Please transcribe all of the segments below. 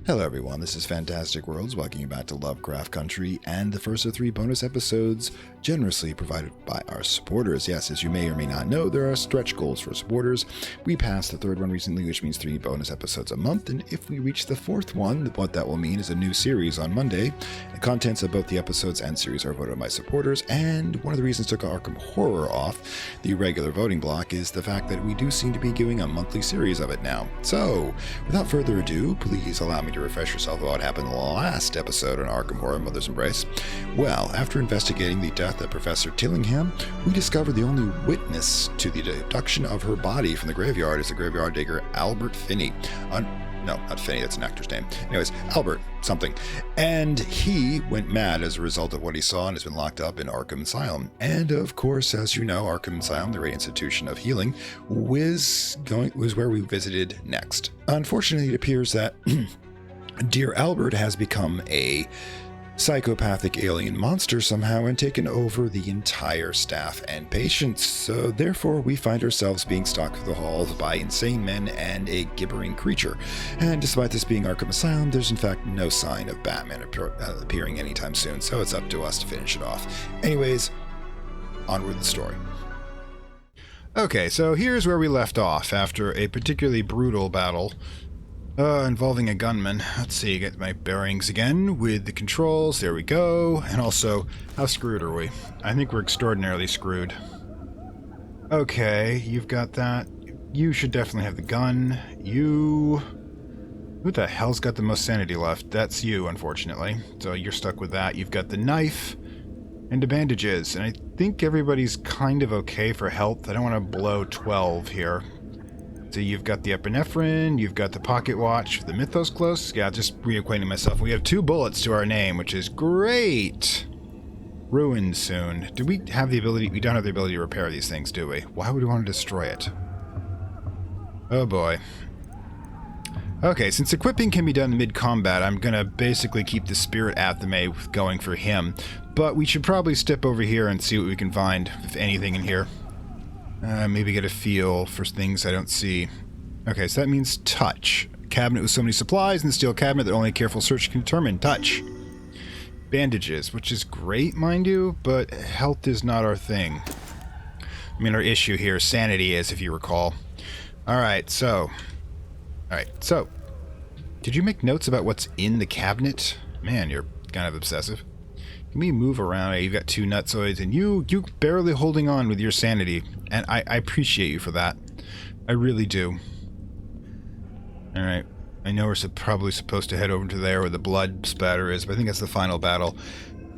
Hello everyone, this is Fantastic Worlds, welcoming you back to Lovecraft Country, and the first of 3 bonus episodes generously provided by our supporters. Yes, as you may or may not know, there are stretch goals for supporters. We passed the 3rd one recently, which means 3 bonus episodes a month, and if we reach the 4th one, what that will mean is a new series on Monday. The contents of both the episodes and series are voted by supporters, and one of the reasons took Arkham Horror off the regular voting block is the fact that we do seem to be doing a monthly series of it now. So, without further ado, please allow me to refresh yourself about what happened in the last episode on Arkham Horror Mother's Embrace. Well, after investigating the death of Professor Tillingham, we discovered the only witness to the abduction of her body from the graveyard is the graveyard digger Albert Finney. No, not Finney, that's an actor's name. Anyways, Albert something. And he went mad as a result of what he saw and has been locked up in Arkham Asylum. And of course, as you know, Arkham Asylum, the great institution of healing, was where we visited next. Unfortunately, it appears that dear Albert has become a psychopathic alien monster somehow and taken over the entire staff and patients. So therefore we find ourselves being stalked through the halls by insane men and a gibbering creature. And despite this being Arkham Asylum, there's in fact no sign of Batman appearing anytime soon, so it's up to us to finish it off. Anyways, onward the story. Okay, so here's where we left off after a particularly brutal battle involving a gunman. Let's see, get my bearings again with the controls. There we go. And also, how screwed are we? I think we're extraordinarily screwed. Okay, you've got that. You should definitely have the gun. You... Who the hell's got the most sanity left? That's you, unfortunately. So you're stuck with that. You've got the knife and the bandages. And I think everybody's kind of okay for health. I don't want to blow 12 here. So you've got the epinephrine, you've got the pocket watch, the mythos close. Yeah, just reacquainting myself. We have 2 bullets to our name, which is great. Ruined soon. Do we have the ability? We don't have the ability to repair these things, do we? Why would we want to destroy it? Oh boy. Okay, since equipping can be done mid-combat, I'm going to basically keep the Spirit Athame going for him. But we should probably step over here and see what we can find, if anything in here. Maybe get a feel for things I don't see. Okay, so that means touch. Cabinet with so many supplies in the steel cabinet that only a careful search can determine. Touch. Bandages, which is great, mind you, but health is not our thing. I mean, our issue here, sanity is, if you recall. Alright, so... Did you make notes about what's in the cabinet? Man, you're kind of obsessive. Can we move around? You've got 2 nutsoids, and you barely holding on with your sanity. And I appreciate you for that. I really do. Alright. I know we're probably supposed to head over to there where the blood spatter is, but I think that's the final battle.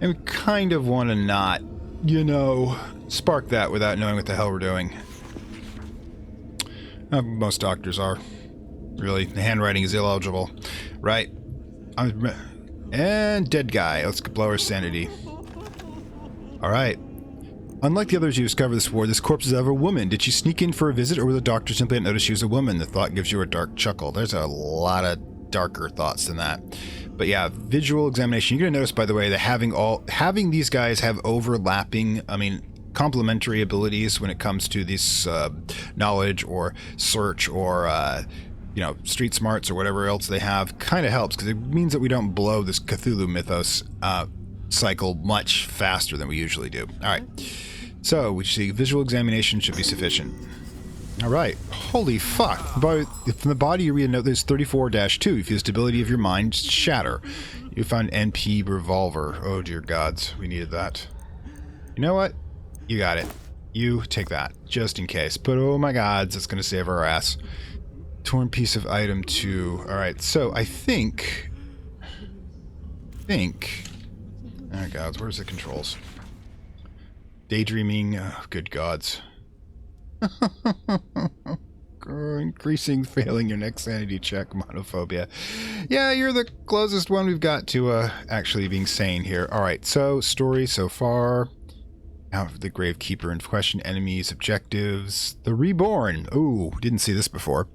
And we kind of want to not, you know, spark that without knowing what the hell we're doing. Most doctors are. Really. The handwriting is illegible. Right. And dead guy. Let's blow our sanity. Alright. Unlike the others you discovered this war, this corpse is of a woman. Did she sneak in for a visit, or were the doctor simply not notice she was a woman? The thought gives you a dark chuckle. There's a lot of darker thoughts than that. But yeah, visual examination. You're going to notice, by the way, that having these guys have overlapping, complementary abilities when it comes to this knowledge or search or street smarts or whatever else they have, kind of helps, because it means that we don't blow this Cthulhu mythos cycle much faster than we usually do. Alright, so we see visual examination should be sufficient. Alright, holy fuck. From the body you read a note that is 34-2. You feel the stability of your mind shatter. You found NP revolver. Oh dear gods, we needed that. You know what? You got it. You take that, just in case. But oh my gods, it's going to save our ass. Torn piece of item 2. Alright, so I think... Oh gods, where's the controls? Daydreaming, oh, good gods. Increasing, failing your next sanity check, monophobia. Yeah, you're the closest one we've got to actually being sane here. Alright, so story so far. Out of the Gravekeeper in question, enemies, objectives, the Reborn. Ooh, didn't see this before.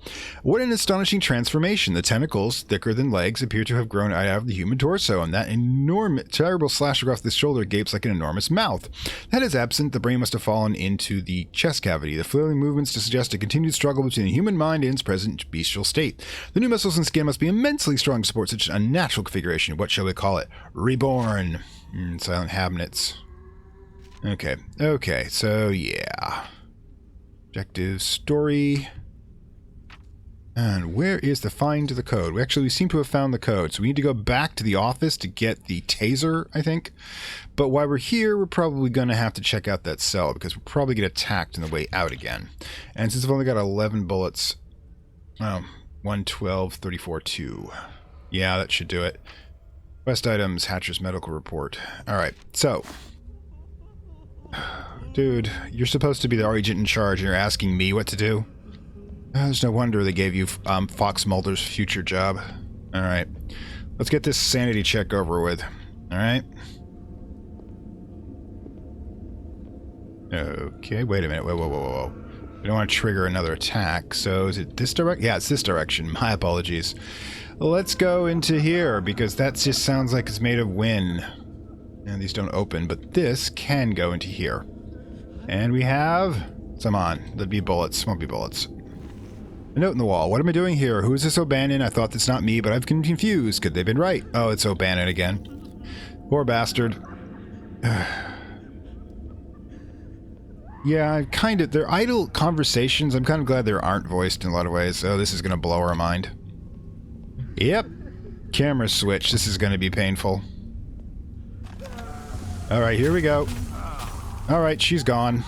What an astonishing transformation. The tentacles, thicker than legs, appear to have grown out of the human torso, and that enormous, terrible slash across the shoulder gapes like an enormous mouth. That is absent. The brain must have fallen into the chest cavity. The flailing movements to suggest a continued struggle between the human mind and its present bestial state. The new muscles and skin must be immensely strong to support such an unnatural configuration. What shall we call it? Reborn. Silent Habnets. Okay, so yeah. Objective, story. And where is the find the code? We seem to have found the code, so we need to go back to the office to get the taser, I think. But while we're here, we're probably going to have to check out that cell, because we'll probably get attacked on the way out again. And since I've only got 11 bullets, 112, 34, 2. Yeah, that should do it. Quest items, Hatcher's medical report. Alright, so... Dude, you're supposed to be the agent in charge and you're asking me what to do? There's no wonder they gave you Fox Mulder's future job. Alright. Let's get this sanity check over with. Alright? Okay, wait a minute. Whoa. We don't want to trigger another attack, so is it this direction? Yeah, it's this direction. My apologies. Let's go into here, because that just sounds like it's made of wind. And these don't open, but this can go into here. And we have... Come on. There'd be bullets. Won't be bullets. A note in the wall. What am I doing here? Who is this O'Bannon? I thought that's not me, but I've been confused. Could they've been right? Oh, it's O'Bannon again. Poor bastard. Yeah, kind of. They're idle conversations. I'm kind of glad they aren't voiced in a lot of ways. Oh, this is going to blow our mind. Yep. Camera switch. This is going to be painful. Alright, here we go. Alright, she's gone.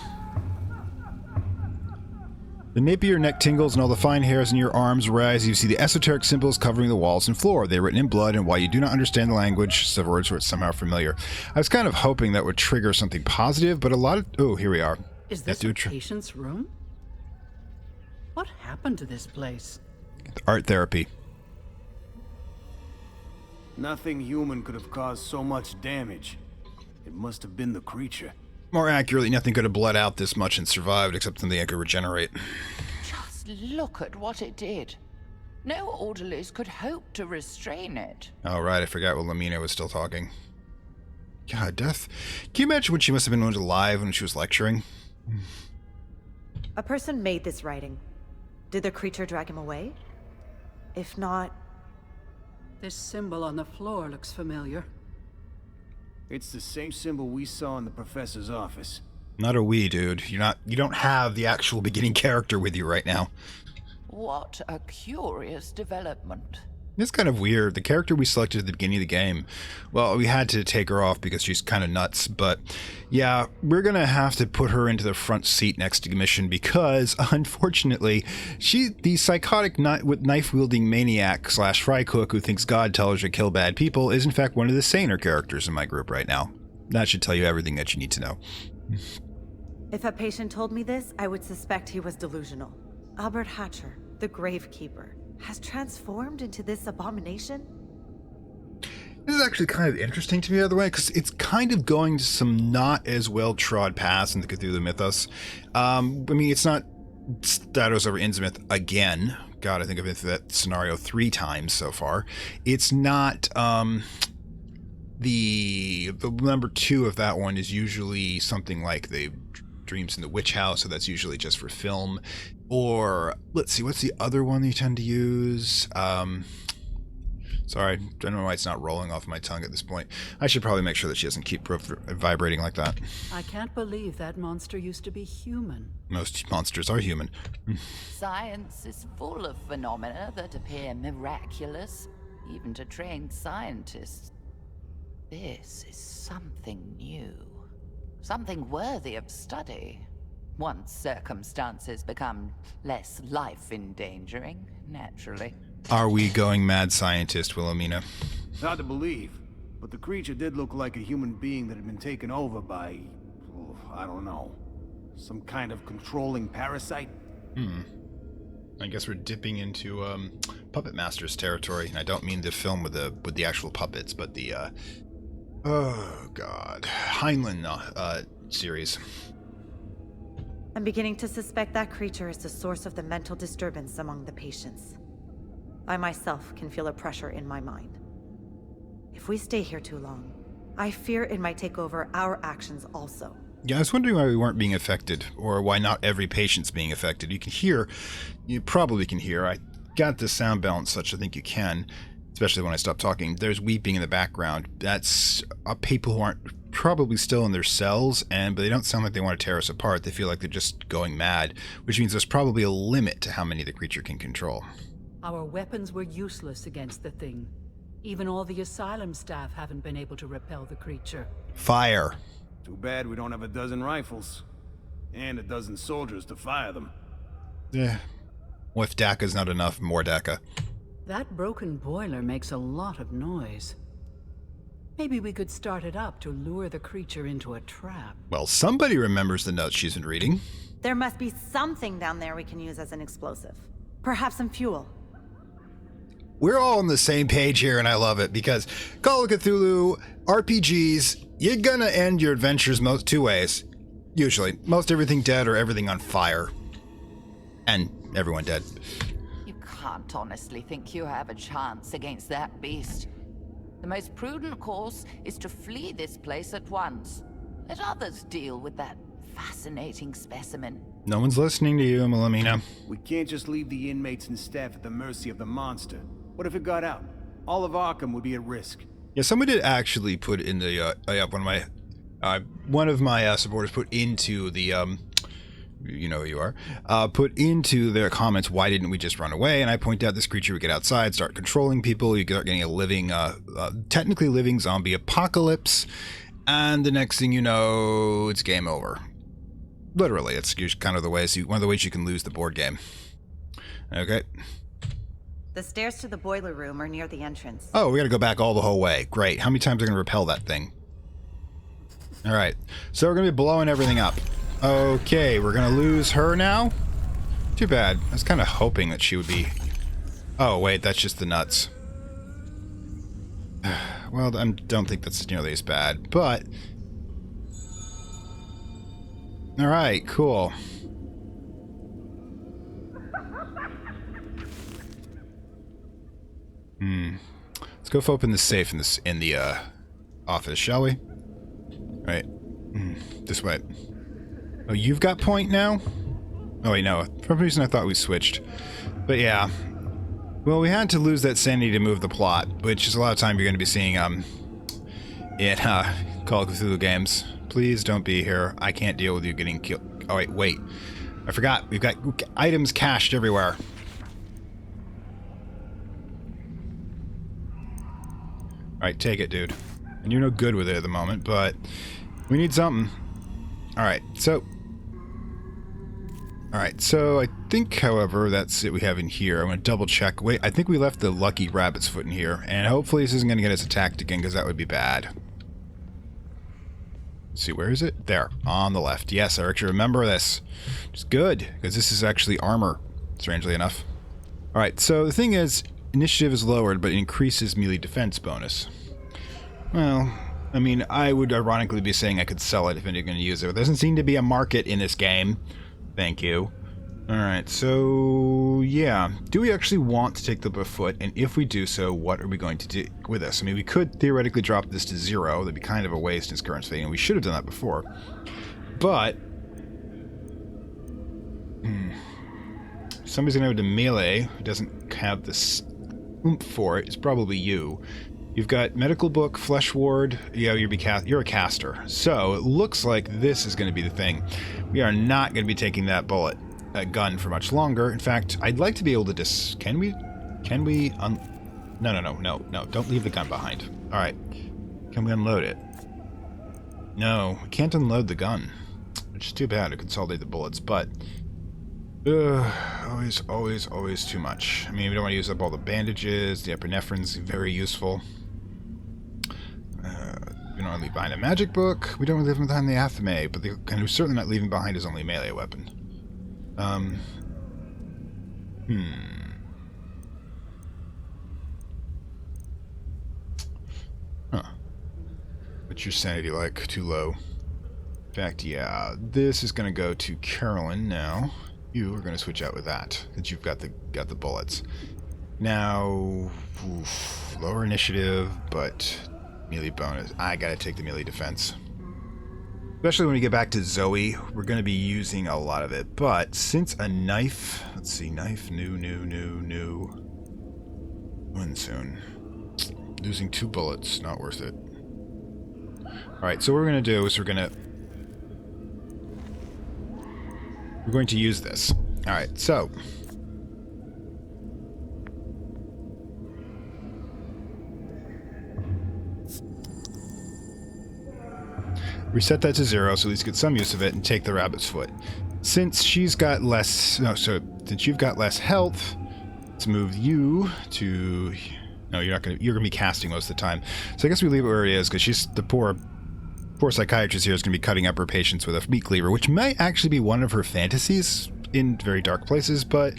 The nape of your neck tingles and all the fine hairs in your arms rise. You see the esoteric symbols covering the walls and floor. They're written in blood, and while you do not understand the language, several words were somehow familiar. I was kind of hoping that would trigger something positive, but a lot of... Oh, here we are. Is this a patient's room? What happened to this place? Art therapy. Nothing human could have caused so much damage. It must have been the creature. More accurately, nothing could have bled out this much and survived except something that could regenerate. Just look at what it did. No orderlies could hope to restrain it. Oh, right, I forgot Wilhelmina was still talking. God, Death. Can you imagine what she must have been alive when she was lecturing? A person made this writing. Did the creature drag him away? If not... This symbol on the floor looks familiar. It's the same symbol we saw in the professor's office. Not a we, dude. You don't have the actual beginning character with you right now. What a curious development. It's kind of weird. The character we selected at the beginning of the game, well, we had to take her off because she's kind of nuts, but yeah, we're going to have to put her into the front seat next to the mission because, unfortunately, the psychotic knife-wielding maniac slash fry cook who thinks God tells her to kill bad people is in fact one of the saner characters in my group right now. That should tell you everything that you need to know. If a patient told me this, I would suspect he was delusional. Albert Hatcher, the Gravekeeper, has transformed into this abomination? This is actually kind of interesting to me, by the way, because it's kind of going to some not as well-trod paths in the Cthulhu mythos. I mean, it's not Shadows over Innsmouth again. God, I think I've been through that scenario 3 times so far. It's not... the number 2 of that one is usually something like the Dreams in the Witch House, so that's usually just for film. Or, let's see, what's the other one you tend to use? Sorry, I don't know why it's not rolling off my tongue at this point. I should probably make sure that she doesn't keep vibrating like that. I can't believe that monster used to be human. Most monsters are human. Science is full of phenomena that appear miraculous, even to trained scientists. This is something new. Something worthy of study. Once circumstances become less life-endangering, naturally. Are we going mad scientist, Wilhelmina? It's hard to believe, but the creature did look like a human being that had been taken over by... I don't know. Some kind of controlling parasite? I guess we're dipping into Puppet Master's territory, and I don't mean the film with the actual puppets, but the... oh, God. Heinlein series. I'm beginning to suspect that creature is the source of the mental disturbance among the patients. I myself can feel a pressure in my mind. If we stay here too long, I fear it might take over our actions also. Yeah, I was wondering why we weren't being affected, or why not every patient's being affected. You probably can hear, I got the sound balance such I think you can, especially when I stop talking. There's weeping in the background. That's people who aren't probably still in their cells, but they don't sound like they want to tear us apart. They feel like they're just going mad, which means there's probably a limit to how many the creature can control. Our weapons were useless against the thing. Even all the asylum staff haven't been able to repel the creature. Fire. Too bad we don't have a dozen rifles. And a dozen soldiers to fire them. Yeah. Well, if DACA's not enough, more DACA. That broken boiler makes a lot of noise. Maybe we could start it up to lure the creature into a trap. Well, somebody remembers the notes she's been reading. There must be something down there we can use as an explosive. Perhaps some fuel. We're all on the same page here, and I love it, because Call of Cthulhu, RPGs, you're gonna end your adventures two ways. Usually. Most everything dead or everything on fire. And everyone dead. You can't honestly think you have a chance against that beast. The most prudent course is to flee this place at once. Let others deal with that fascinating specimen. No one's listening to you, Melamina. We can't just leave the inmates and staff at the mercy of the monster. What if it got out? All of Arkham would be at risk. Yeah, someone did actually put in the one of my supporters put into the you know who you are, put into their comments, why didn't we just run away? And I point out this creature would get outside, start controlling people, you start getting a living, technically living zombie apocalypse, and the next thing you know, it's game over. Literally, it's kind of one of the ways you can lose the board game. Okay. The stairs to the boiler room are near the entrance. Oh, we gotta go back all the whole way. Great. How many times are we gonna repel that thing? Alright. So we're gonna be blowing everything up. Okay, we're gonna lose her now? Too bad. I was kind of hoping that she would be... Oh, wait, that's just the nuts. Well, I don't think that's nearly as bad, but... Alright, cool. Let's go open the safe in the office, shall we? Right. This way. Oh, you've got point now? Oh wait, no. For some reason I thought we switched. But yeah. Well, we had to lose that sanity to move the plot, which is a lot of time you're going to be seeing in Call of Cthulhu games. Please don't be here. I can't deal with you getting killed. Oh wait. I forgot. We've got items cached everywhere. Alright, take it, dude. And you're no good with it at the moment, but we need something. Alright, so I think, however, that's it we have in here. I'm going to double check. Wait, I think we left the lucky rabbit's foot in here, and hopefully this isn't going to get us attacked again, because that would be bad. Let's see, where is it? There, on the left. Yes, I actually remember this. It's good, because this is actually armor, strangely enough. Alright, so the thing is, initiative is lowered, but it increases melee defense bonus. Well, I mean, I would ironically be saying I could sell it if anybody's going to use it. There doesn't seem to be a market in this game. Thank you. Alright, so yeah. Do we actually want to take the foot? And if we do so, what are we going to do with this? I mean, we could theoretically drop this to 0. That'd be kind of a waste in its current state, and we should have done that before. But... somebody's going to have to melee who doesn't have this oomph for it. It's probably you. You've got medical book, flesh ward. Yeah, you're a caster. So it looks like this is going to be the thing. We are not going to be taking that gun for much longer. In fact, I'd like to be able to Can we? No. Don't leave the gun behind. All right. Can we unload it? No, we can't unload the gun, which is too bad to consolidate the bullets. But always too much. I mean, we don't want to use up all the bandages. The epinephrine's very useful. We don't want to leave behind a magic book. We don't want to leave behind the athame, but we're certainly not leaving behind his only melee weapon. Huh. What's your sanity like? Too low. In fact, yeah, this is going to go to Carolyn now. You are going to switch out with that, since you've got the bullets. Now, lower initiative, but melee bonus. I gotta take the melee defense. Especially when we get back to Zoe, we're gonna be using a lot of it. But since a knife, let's see, knife, new. When soon? Losing 2 bullets, not worth it. Alright, so what we're gonna do is we're going to use this. Alright, so reset that to 0 so at least get some use of it and take the rabbit's foot. Since she's got less... since you've got less health, let's move you to... No, you're going to be casting most of the time. So I guess we leave it where it is, because she's... The poor psychiatrist here is going to be cutting up her patients with a meat cleaver, which might actually be one of her fantasies in very dark places, but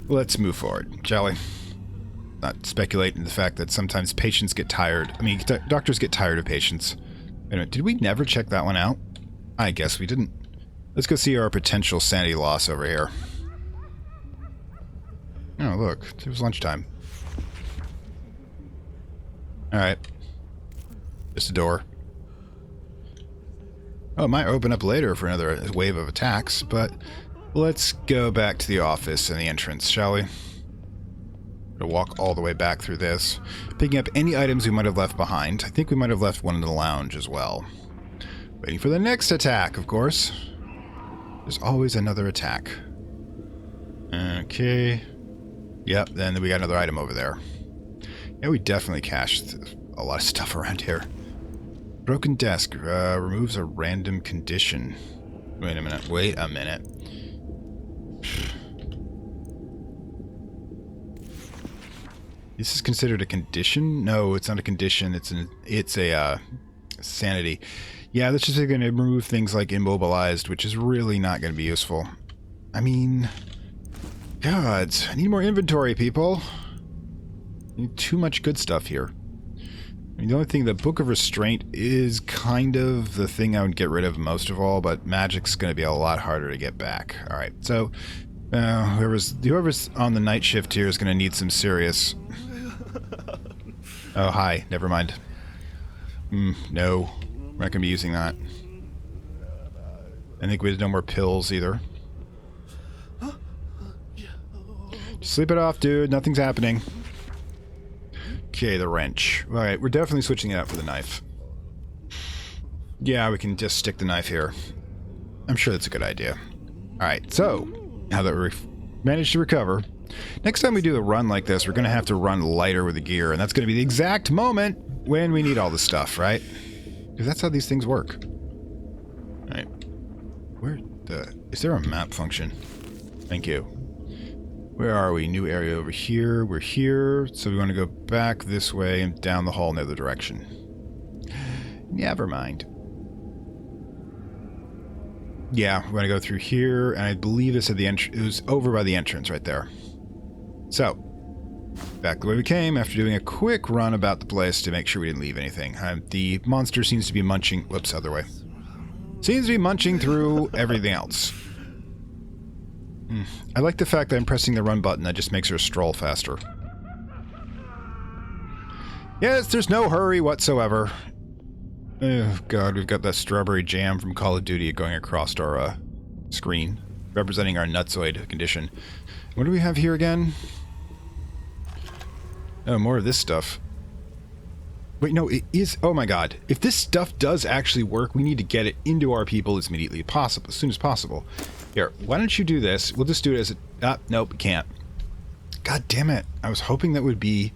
let's move forward, shall we? Not speculate in the fact that sometimes patients get tired. I mean, doctors get tired of patients. Did we never check that one out? I guess we didn't. Let's go see our potential sanity loss over here. Oh, look. It was lunchtime. Alright. Just a door. Oh, it might open up later for another wave of attacks, but let's go back to the office and the entrance, shall we? We'll walk all the way back through this, picking up any items we might have left behind. I think we might have left one in the lounge as well. Waiting for the next attack, of course. There's always another attack. Okay. Yep, then we got another item over there. Yeah, we definitely cached a lot of stuff around here. Broken desk removes a random condition. Wait a minute. This is considered a condition? No, it's not a condition. It's a sanity. Yeah, that's just going to remove things like immobilized, which is really not going to be useful. I mean, gods, I need more inventory, people. I need too much good stuff here. I mean, the only thing, the Book of Restraint is kind of the thing I would get rid of most of all, but magic's going to be a lot harder to get back. All right, so whoever's on the night shift here is going to need some serious... Oh, hi. Never mind. No. We're not going to be using that. I think we have no more pills either. Just sleep it off, dude. Nothing's happening. Okay, the wrench. Alright, we're definitely switching it out for the knife. Yeah, we can just stick the knife here. I'm sure that's a good idea. Alright, so, now that we've managed to recover, next time we do a run like this, we're going to have to run lighter with the gear, and that's going to be the exact moment when we need all the stuff, right? Because that's how these things work. Alright. Is there a map function? Thank you. Where are we? New area over here. We're here. So we want to go back this way and down the hall in the other direction. Never mind. Yeah, we're going to go through here, and I believe this at the entrance. It was over by the entrance right there. So, back the way we came after doing a quick run about the place to make sure we didn't leave anything. The monster seems to be munching... Whoops, other way. Seems to be munching through everything else. I like the fact that I'm pressing the run button. That just makes her stroll faster. Yes, there's no hurry whatsoever. Oh, God, we've got that strawberry jam from Call of Duty going across our screen, representing our nutsoid condition. What do we have here again? Oh, more of this stuff. Wait, no, it is... Oh, my God. If this stuff does actually work, we need to get it into our people as immediately possible, as soon as possible. Here, why don't you do this? We'll just do it as a... nope, can't. God damn it. I was hoping that would be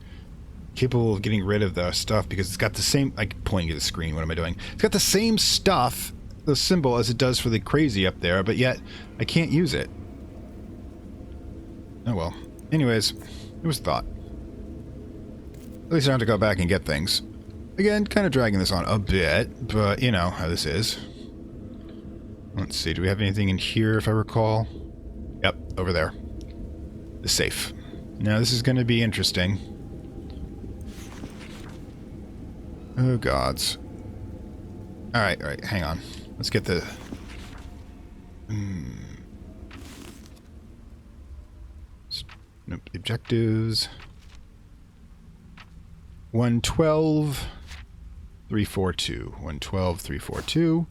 capable of getting rid of the stuff, because it's got the same... I'm pointing at the screen. What am I doing? It's got the same stuff, the symbol, as it does for the crazy up there, but yet I can't use it. Oh, well. Anyways, it was thought. At least I don't have to go back and get things. Again, kind of dragging this on a bit, but you know how this is. Let's see, do we have anything in here, if I recall? Yep, over there. The safe. Now, this is going to be interesting. Oh, gods. Alright, hang on. Let's get the... Nope, objectives. 112, 342. 112, 342.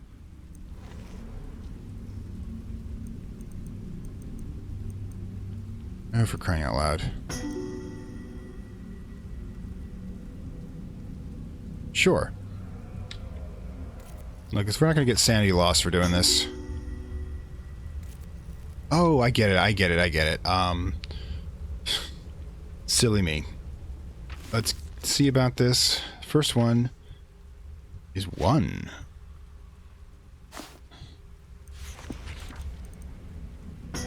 Oh, for crying out loud. Sure. Look, we're not going to get sanity loss for doing this. Oh, I get it. Silly me. Let's see about this. First one is 1. So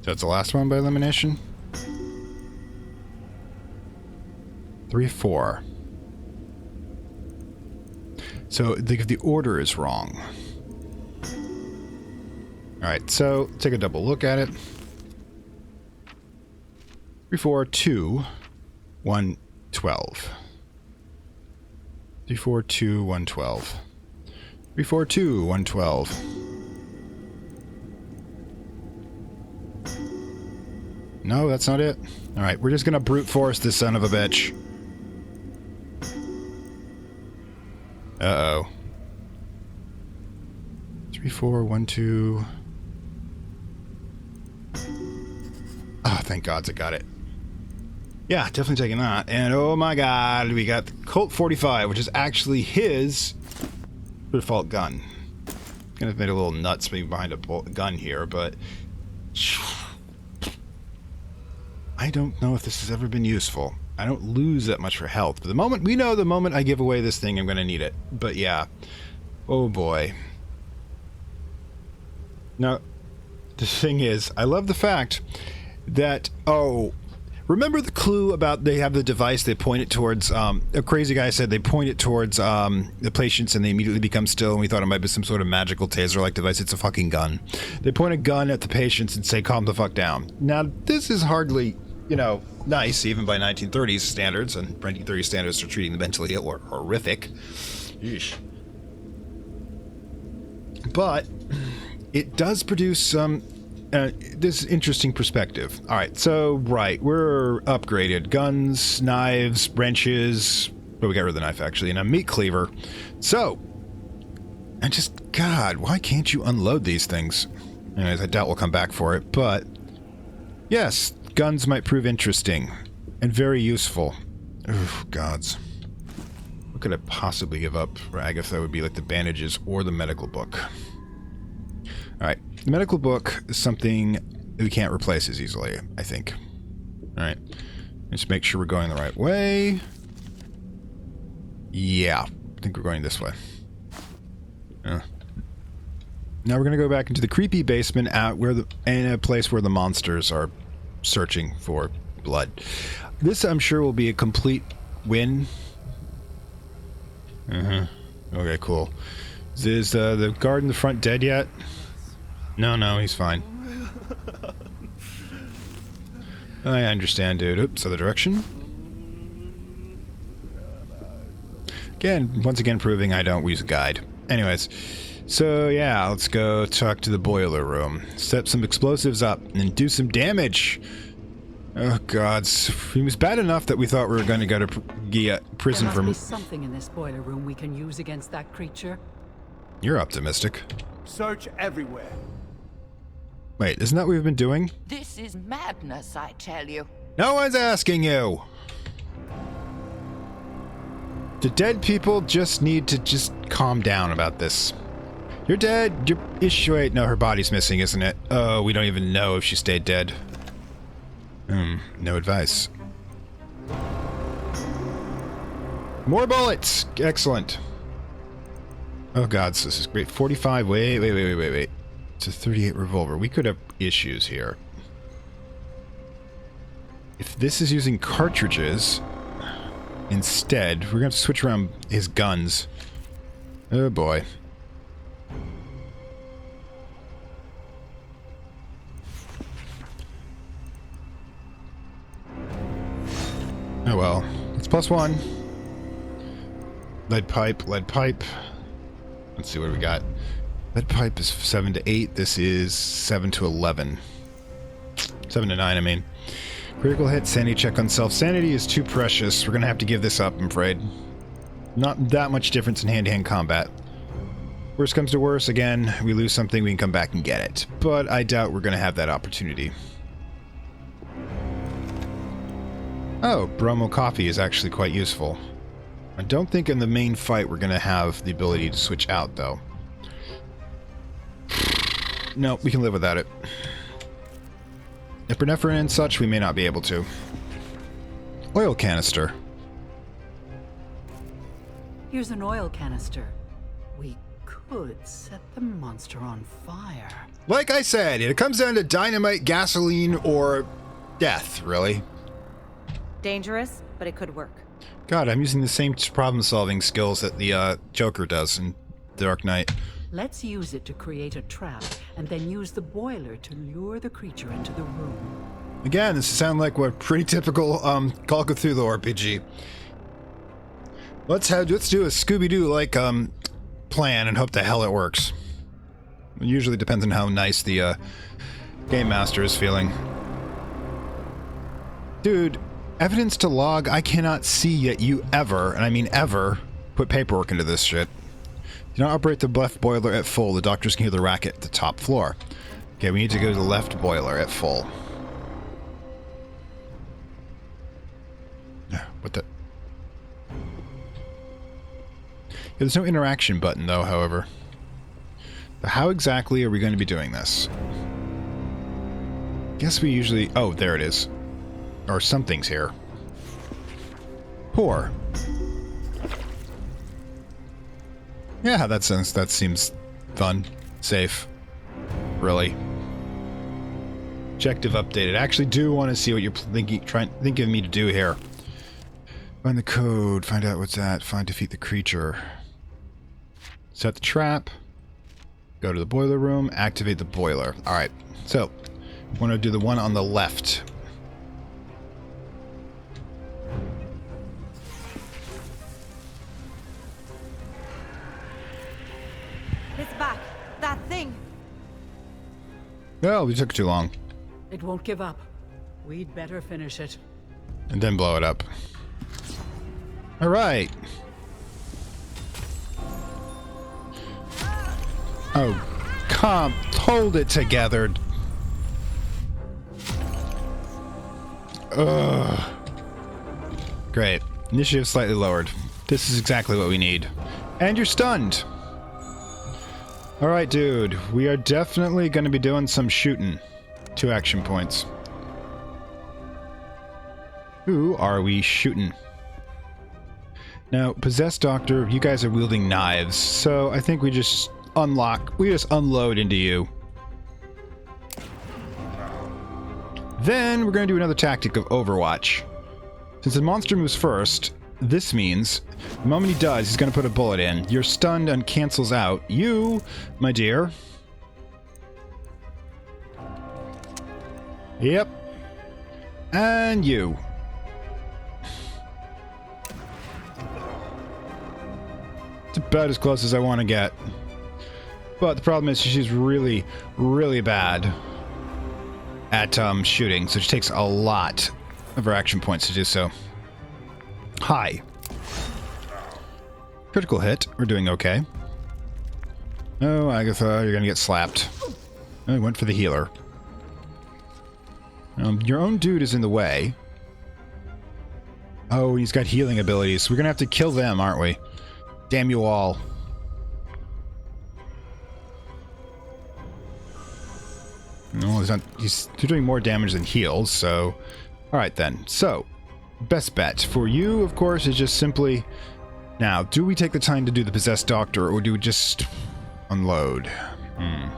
that's the last one by elimination. 3, 4. So the order is wrong. Alright, so take a double look at it. 3, 4, 2, 1, 12. 3, 4, 2, 1, 12. 3, 4, 2, 1, 12. No, that's not it. Alright, we're just gonna brute force this son of a bitch. Uh-oh. 3, 4, 1, 2. Oh, thank God I got it. Yeah, definitely taking that. And oh my God, we got the Colt 45, which is actually his default gun. Kind of made a little nuts being behind a gun here, but I don't know if this has ever been useful. I don't lose that much for health. But the moment I give away this thing, I'm going to need it. But yeah. Oh boy. Now, the thing is, I love the fact that, remember the clue about they have the device, they point it towards, a crazy guy said they point it towards the patients and they immediately become still, and we thought it might be some sort of magical taser-like device. It's a fucking gun. They point a gun at the patients and say, calm the fuck down. Now, this is hardly, nice, even by 1930s standards, and 1930s standards for treating the mentally ill or horrific. Yeesh. But it does produce some this interesting perspective. All right, so we're upgraded: guns, knives, wrenches. But we got rid of the knife actually, and a meat cleaver. So, God, why can't you unload these things? Anyways, I doubt we'll come back for it, but yes, guns might prove interesting and very useful. Oof, gods. What could I possibly give up for Agatha? Would be like the bandages or the medical book. Alright, the medical book is something we can't replace as easily, I think. Alright, let's make sure we're going the right way. Yeah, I think we're going this way. Now we're going to go back into the creepy basement in a place where the monsters are searching for blood. This, I'm sure, will be a complete win. Okay, cool. Is the guard in the front dead yet? No, he's fine. I understand, dude. Oops, other direction. Once again proving I don't use a guide. Anyways, so yeah, let's go talk to the boiler room. Set some explosives up and do some damage. Oh God, it was bad enough that we thought we were going to go to prison for... There must be something in this boiler room we can use against that creature. You're optimistic. Search everywhere. Wait, isn't that what we've been doing? This is madness, I tell you. No one's asking you! The dead people just need to calm down about this. You're dead. Wait, no, her body's missing, isn't it? Oh, we don't even know if she stayed dead. No advice. More bullets! Excellent. Oh God, this is great. 45, wait. It's a 38 revolver. We could have issues here. If this is using cartridges instead, we're going to have to switch around his guns. Oh boy. Oh well. It's +1. Lead pipe, lead pipe. Let's see what we got. Lead pipe is 7 to 8. This is 7 to 11. 7 to 9, I mean. Critical hit, sanity check on self. Sanity is too precious. We're going to have to give this up, I'm afraid. Not that much difference in hand-to-hand combat. Worst comes to worst, again, we lose something, we can come back and get it. But I doubt we're going to have that opportunity. Oh, bromo coffee is actually quite useful. I don't think in the main fight we're going to have the ability to switch out, though. No, we can live without it. Epinephrine and such, we may not be able to. Oil canister. Here's an oil canister. We could set the monster on fire. Like I said, it comes down to dynamite, gasoline, or death, really. Dangerous, but it could work. God, I'm using the same problem-solving skills that the Joker does in The Dark Knight. Let's use it to create a trap, and then use the boiler to lure the creature into the room. Again, this sounds like what pretty typical Call of Cthulhu RPG. Let's do a Scooby-Doo like plan and hope the hell it works. It usually depends on how nice the game master is feeling. Dude, evidence to log. I cannot see that you ever, and I mean ever, put paperwork into this shit. Do not operate the left boiler at full. The doctors can hear the racket at the top floor. Okay, we need to go to the left boiler at full. What the? Yeah, there's no interaction button, though, however. But how exactly are we going to be doing this? Guess we usually... Oh, there it is. Or something's here. Pour. Yeah, that seems fun. Safe. Really. Objective updated. I actually do want to see what you're thinking me to do here. Find the code. Find out what's that. Defeat the creature. Set the trap. Go to the boiler room. Activate the boiler. Alright. So, I want to do the one on the left. It's back. That thing. Well, we took too long. It won't give up. We'd better finish it. And then blow it up. Alright. Oh, come, hold it together. Ugh. Great. Initiative slightly lowered. This is exactly what we need. And you're stunned. Alright, dude. We are definitely going to be doing some shooting. 2 action points. Who are we shooting? Now, Possessed Doctor, you guys are wielding knives, so I think we just unload into you. Then we're going to do another tactic of Overwatch. Since the monster moves first, this means the moment he does, he's going to put a bullet in. You're stunned and cancels out. You, my dear. Yep. And you. It's about as close as I want to get. But the problem is she's really, really bad at shooting, so she takes a lot of her action points to do so. Hi. Critical hit. We're doing okay. Oh, Agatha, you're gonna get slapped. Oh, he went for the healer. Your own dude is in the way. Oh, he's got healing abilities. We're gonna have to kill them, aren't we? Damn you all. No, he's doing more damage than heals, so... Alright then. So, best bet for you, of course, is just simply... Now, do we take the time to do the Possessed Doctor, or do we just unload? I'm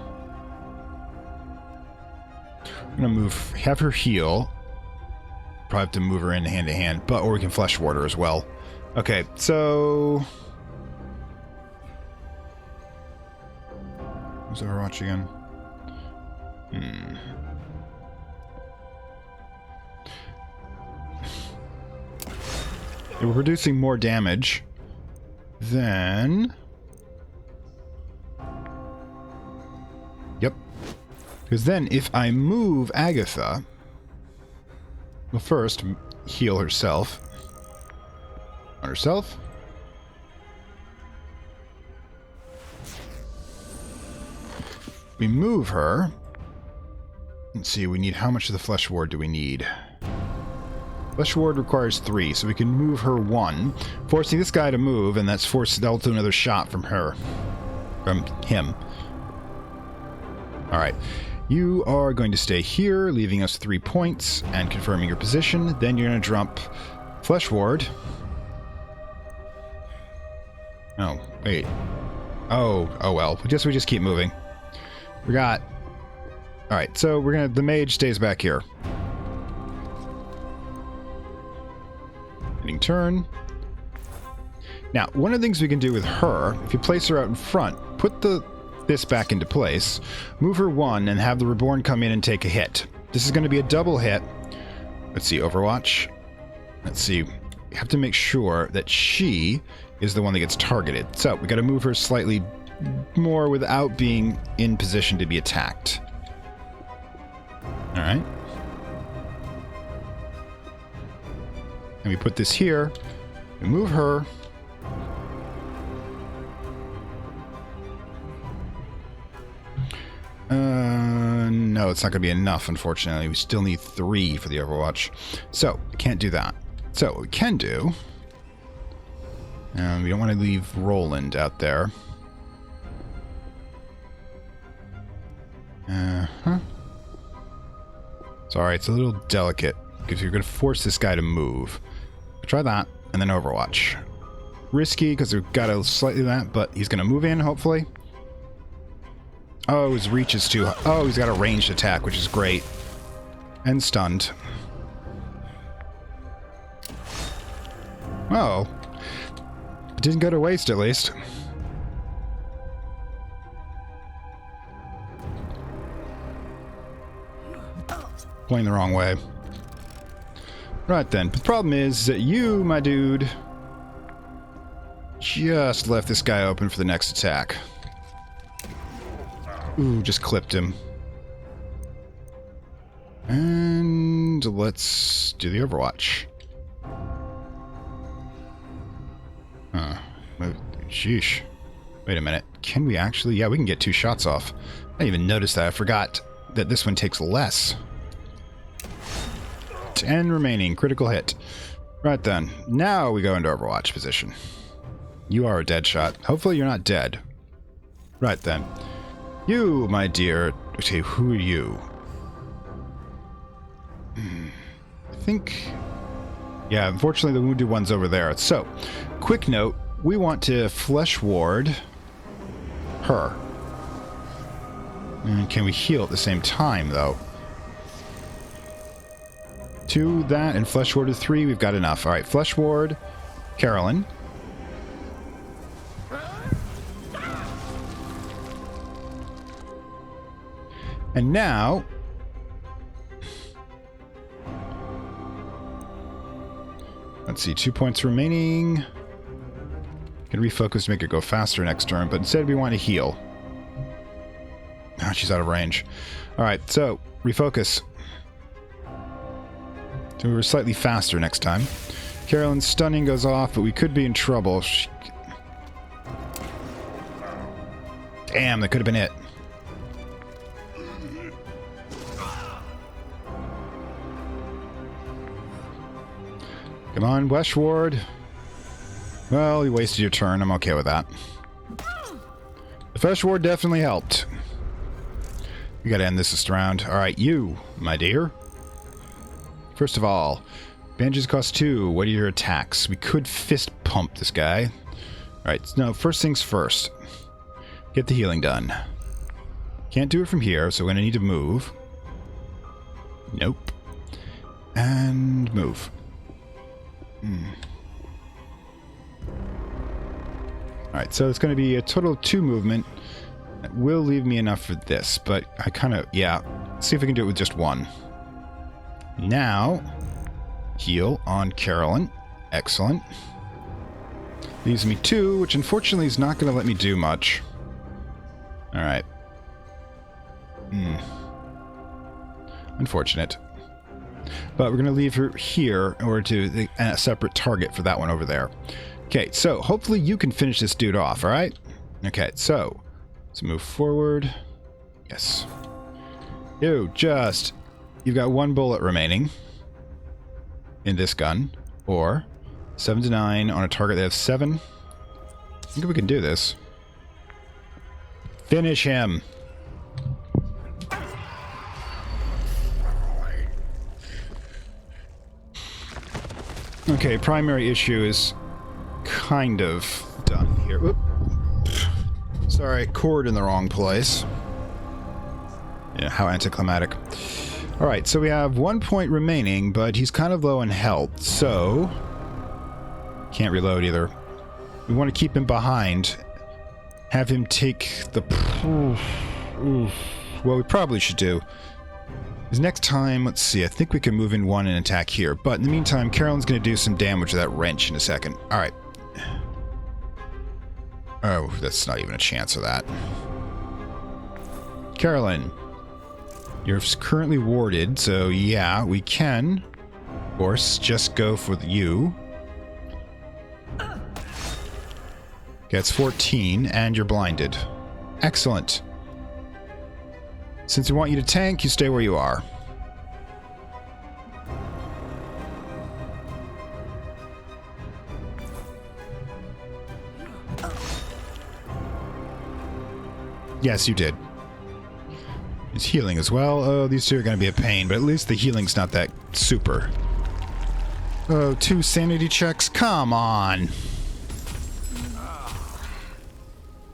gonna have her heal. Probably have to move her in hand to hand, or we can Flesh Ward her as well. Okay, so... Who's Overwatch again? We're producing more damage. Then... Yep. Because then if I move Agatha... Well, first, heal herself. On herself. We move her. Let's see, we need... How much of the Flesh Ward do we need? Flesh Ward requires 3, so we can move her 1, forcing this guy to move, and that's forced to another shot from her. From him. Alright. You are going to stay here, leaving us 3 points, and confirming your position. Then you're going to drop Flesh Ward. Oh, wait. Oh well. We just keep moving. Forgot. Alright, so we're gonna... The mage stays back here. Ending turn. Now, one of the things we can do with her, if you place her out in front, put this back into place, move her 1, and have the Reborn come in and take a hit. This is going to be a double hit. Let's see, Overwatch. Let's see. We have to make sure that she is the one that gets targeted. So, we got to move her slightly more without being in position to be attacked. Alright. And we put this here. We move her. No, it's not going to be enough, unfortunately. We still need 3 for the Overwatch. So, we can't do that. So, what we can do... we don't want to leave Roland out there. Sorry, it's a little delicate, because you're going to force this guy to move. Try that, and then Overwatch. Risky, because we've got to slightly that, but he's going to move in, hopefully. Oh, his reach is too high. Oh, he's got a ranged attack, which is great. And stunned. Oh. It didn't go to waste, at least. Playing the wrong way. Right then. But the problem is that you, my dude, just left this guy open for the next attack. Ooh, just clipped him. And let's do the Overwatch. Huh. Sheesh. Wait a minute. Can we actually... Yeah, we can get 2 shots off. I didn't even notice that. I forgot that this one takes less. 10 remaining. Critical hit. Right then. Now we go into Overwatch position. You are a dead shot. Hopefully you're not dead. Right then. You, my dear... Okay, who are you? I think... Yeah, unfortunately the wounded one's over there. So, quick note. We want to Flesh Ward her. And can we heal at the same time, though? 2, that, and Flesh Ward to 3. We've got enough. Alright, Flesh Ward, Carolyn. And now... Let's see, 2 points remaining. Can refocus to make it go faster next turn, but instead we want to heal. Ah, she's out of range. Alright, so, refocus. So we were slightly faster next time. Carolyn's stunning goes off, but we could be in trouble. Damn, that could have been it. Come on, Flesh Ward. Well, you wasted your turn. I'm okay with that. The Flesh Ward definitely helped. We gotta end this round. Alright, you, my dear. First of all, bandages cost 2. What are your attacks? We could fist pump this guy. Alright, no, first things first. Get the healing done. Can't do it from here, so we're gonna need to move. Nope. And move. Alright, so it's going to be a total of 2 movement. That will leave me enough for this, but I kind of... Yeah, let's see if we can do it with just 1. Now, heal on Carolyn. Excellent. Leaves me 2, which unfortunately is not going to let me do much. Alright. Unfortunate. But we're going to leave her here in order to a separate target for that one over there. Okay, so hopefully you can finish this dude off, alright? Okay, so let's move forward. Yes. You've got 1 bullet remaining in this gun, or 7 to 9 on a target that has 7. I think we can do this. Finish him. Okay, primary issue is kind of done here. Whoop. Sorry, cord in the wrong place. Yeah, how anticlimactic. Alright, so we have 1 point remaining, but he's kind of low in health, so... Can't reload either. We want to keep him behind. Have him take the... What we probably should do is next time, let's see, I think we can move in 1 and attack here. But in the meantime, Carolyn's going to do some damage with that wrench in a second. Alright. Oh, that's not even a chance of that. Carolyn. You're currently warded, so yeah, we can, of course, just go for you. Gets 14, and you're blinded. Excellent. Since we want you to tank, you stay where you are. Yes, you did. It's healing as well. Oh, these two are going to be a pain, but at least the healing's not that super. Oh, 2 sanity checks? Come on!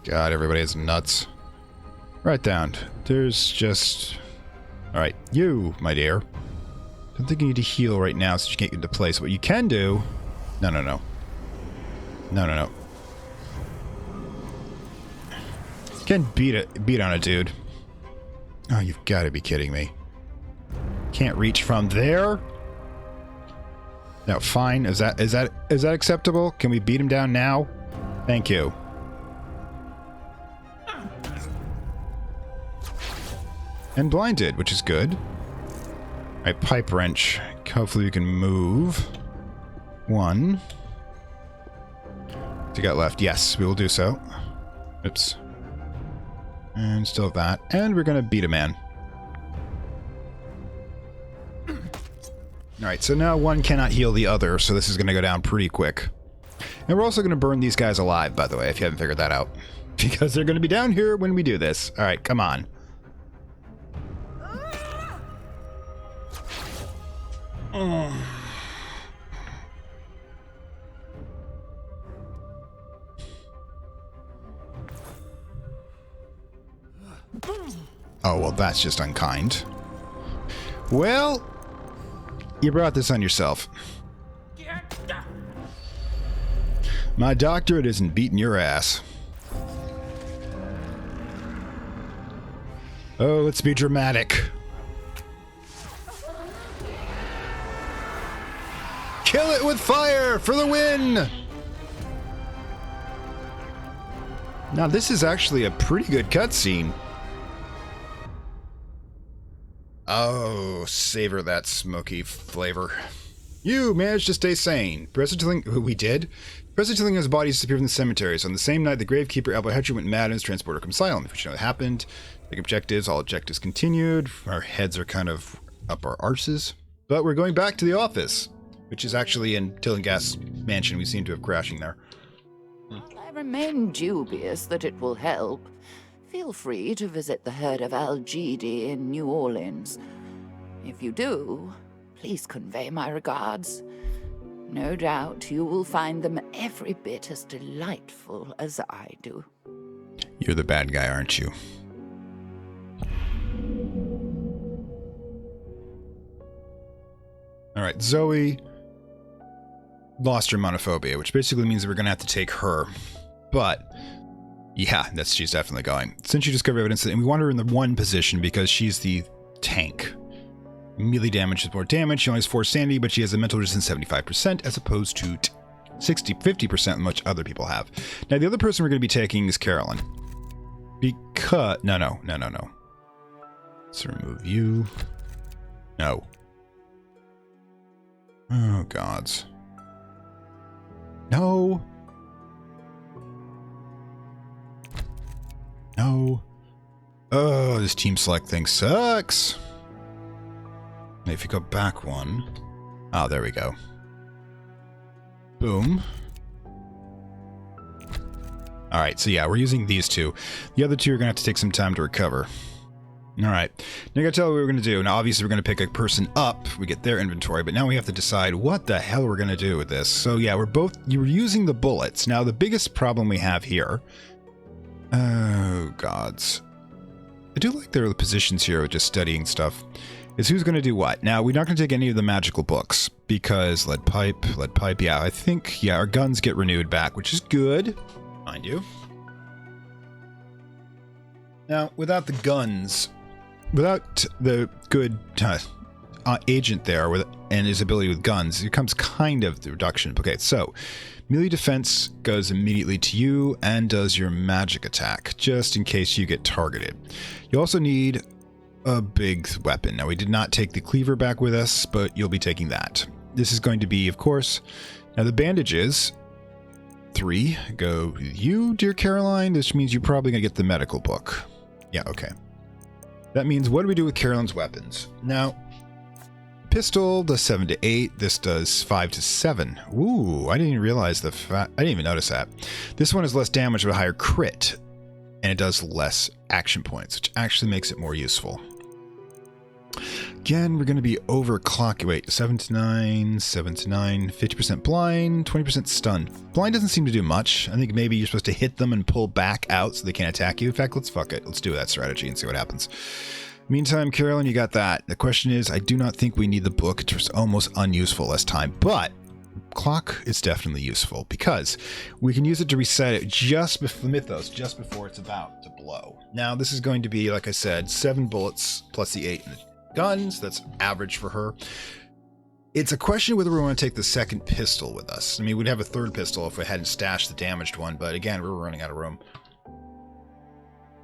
God, everybody is nuts. Right down. There's just... Alright, you, my dear. Don't think you need to heal right now since you can't get into place. What you can do... No. You can beat on a dude. Oh, you've got to be kidding me. Can't reach from there? No, fine. Is that acceptable? Can we beat him down now? Thank you. And blinded, which is good. Alright, pipe wrench. Hopefully we can move. 1. What you got left? Yes, we will do so. Oops. And still have that. And we're gonna beat a man. Alright, so now one cannot heal the other, so this is gonna go down pretty quick. And we're also gonna burn these guys alive, by the way, if you haven't figured that out. Because they're gonna be down here when we do this. Alright, come on. Oh, well, that's just unkind. Well, you brought this on yourself. My doctorate isn't beating your ass. Oh, let's be dramatic. Kill it with fire for the win! Now, this is actually a pretty good cutscene. Oh, savor that smoky flavor. You managed to stay sane. We did? Professor Tillingham's body disappeared from the cemetery, so on the same night, the gravekeeper, Albert Hetcher, went mad and his transporter comes silent. If you know what happened, big objectives, all objectives continued. Our heads are kind of up our arses. But we're going back to the office, which is actually in Tillingham's mansion. We seem to have crashing there. I remain dubious that it will help. Feel free to visit the herd of Algidi in New Orleans. If you do, please convey my regards. No doubt you will find them every bit as delightful as I do. You're the bad guy, aren't you? Alright, Zoe lost her monophobia, which basically means that we're going to have to take her. But, yeah, she's definitely going. Since you discovered evidence, and we want her in the 1 position because she's the tank. Melee damage is more damage. She only has 4 sanity, but she has a mental resistance 75% as opposed to 50% much other people have. Now, the other person we're going to be taking is Carolyn. Because... No. Let's remove you. No. Oh, gods. No. No. Oh, this team select thing sucks. If you go back one... Oh, there we go. Boom. Alright, so yeah, we're using these two. The other two are going to have to take some time to recover. Alright, now I gotta tell you what we're going to do. Now, obviously, we're going to pick a person up. We get their inventory, but now we have to decide what the hell we're going to do with this. So yeah, you're using the bullets. Now, the biggest problem we have here... Oh, gods. I do like their positions here with just studying stuff. Is who's going to do what. Now, we're not going to take any of the magical books, because lead pipe, yeah, I think, yeah, our guns get renewed back, which is good, mind you. Now, without the guns, without the good agent there and his ability with guns, it comes kind of the reduction. Okay, so melee defense goes immediately to you and does your magic attack, just in case you get targeted. You also need a big weapon. Now, we did not take the cleaver back with us, but you'll be taking that. This is going to be, of course, now the bandages, 3 go with you, dear Caroline. This means you're probably going to get the medical book. Yeah, okay. That means, what do we do with Caroline's weapons? Now, pistol does 7 to 8. This does 5 to 7. Ooh, I didn't even realize I didn't even notice that. This one is less damage but a higher crit, and it does less action points, which actually makes it more useful. Again, we're going to be overclocking. Wait, 7 to 9, 50% blind, 20% stun. Blind doesn't seem to do much. I think maybe you're supposed to hit them and pull back out so they can't attack you. In fact, let's fuck it. Let's do that strategy and see what happens. Meantime, Carolyn, you got that. The question is, I do not think we need the book. It's almost unuseful last time, but clock is definitely useful because we can use it to reset it just before the mythos, just before it's about to blow. Now, this is going to be, like I said, 7 bullets plus the 8 in the guns. That's average for her. It's a question whether we want to take the second pistol with us. I mean, we'd have a third pistol if we hadn't stashed the damaged one, but again, we're running out of room.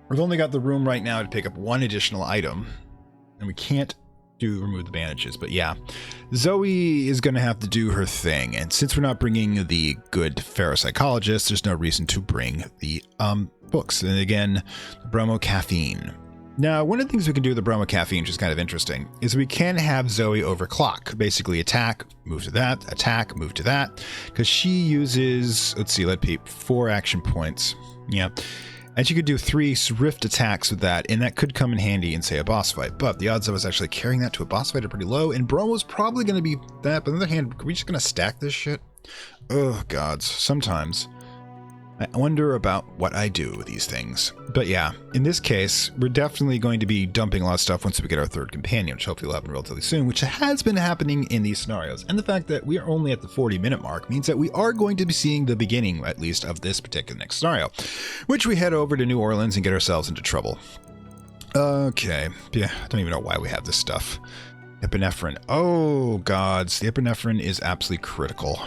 We've only got the room right now to pick up 1 additional item, and we can't remove the bandages, but yeah. Zoe is going to have to do her thing, and since we're not bringing the good parapsychologist, there's no reason to bring the books. And again, bromo caffeine. Now, one of the things we can do with the bromo caffeine, which is kind of interesting, is we can have Zoe overclock. Basically, attack, move to that, attack, move to that, because she uses, let's see, let peep, 4 action points. Yeah. And she could do 3 swift attacks with that, and that could come in handy in, say, a boss fight. But the odds of us actually carrying that to a boss fight are pretty low, and bromo's probably going to be that. But on the other hand, are we just going to stack this shit? Oh, gods. Sometimes I wonder about what I do with these things. But yeah, in this case, we're definitely going to be dumping a lot of stuff once we get our third companion, which hopefully will happen relatively soon, which has been happening in these scenarios. And the fact that we are only at the 40-minute mark means that we are going to be seeing the beginning, at least, of this particular next scenario, which we head over to New Orleans and get ourselves into trouble. Okay. Yeah, I don't even know why we have this stuff. Epinephrine. Oh, gods. The epinephrine is absolutely critical.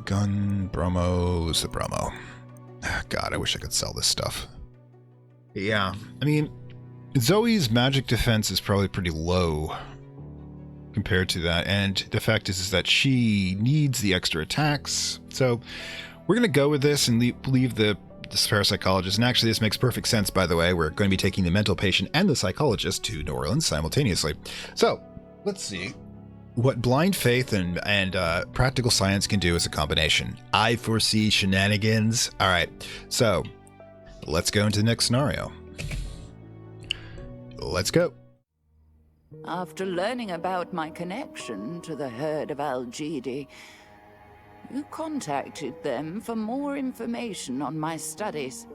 Gun, bromos, the bromo. God, I wish I could sell this stuff. Yeah, I mean, Zoe's magic defense is probably pretty low compared to that, and the fact is that she needs the extra attacks. So we're going to go with this and leave the parapsychologist. And actually, this makes perfect sense, by the way. We're going to be taking the mental patient and the psychologist to New Orleans simultaneously. So let's see what blind faith and practical science can do as a combination. I foresee shenanigans. All right, so let's go into the next scenario. Let's go. After learning about my connection to the herd of Al-Jidi, you contacted them for more information on my studies.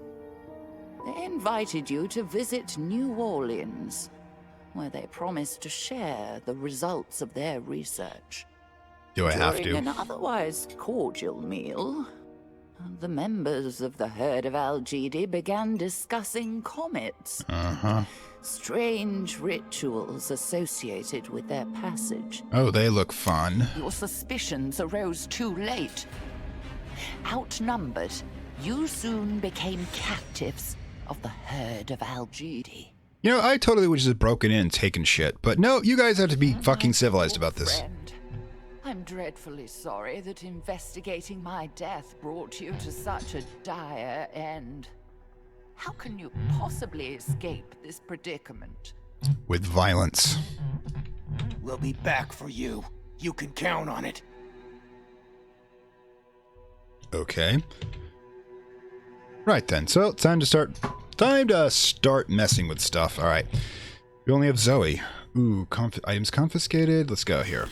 They invited you to visit New Orleans, where they promised to share the results of their research. Do I have to? During an otherwise cordial meal, The members of the herd of Algidi began discussing comets. Strange rituals associated with their passage. Oh, they look fun. Your suspicions arose too late. Outnumbered, you soon became captives of the herd of Algidi. You know, I totally would just have broken in and taken shit. But no, you guys have to be fucking civilized about this. Friend, I'm dreadfully sorry that investigating my death brought you to such a dire end. How can you possibly escape this predicament? With violence. We'll be back for you. You can count on it. Okay. Right then, so time to start messing with stuff. Alright. We only have Zoe. Ooh, items confiscated. Let's go here.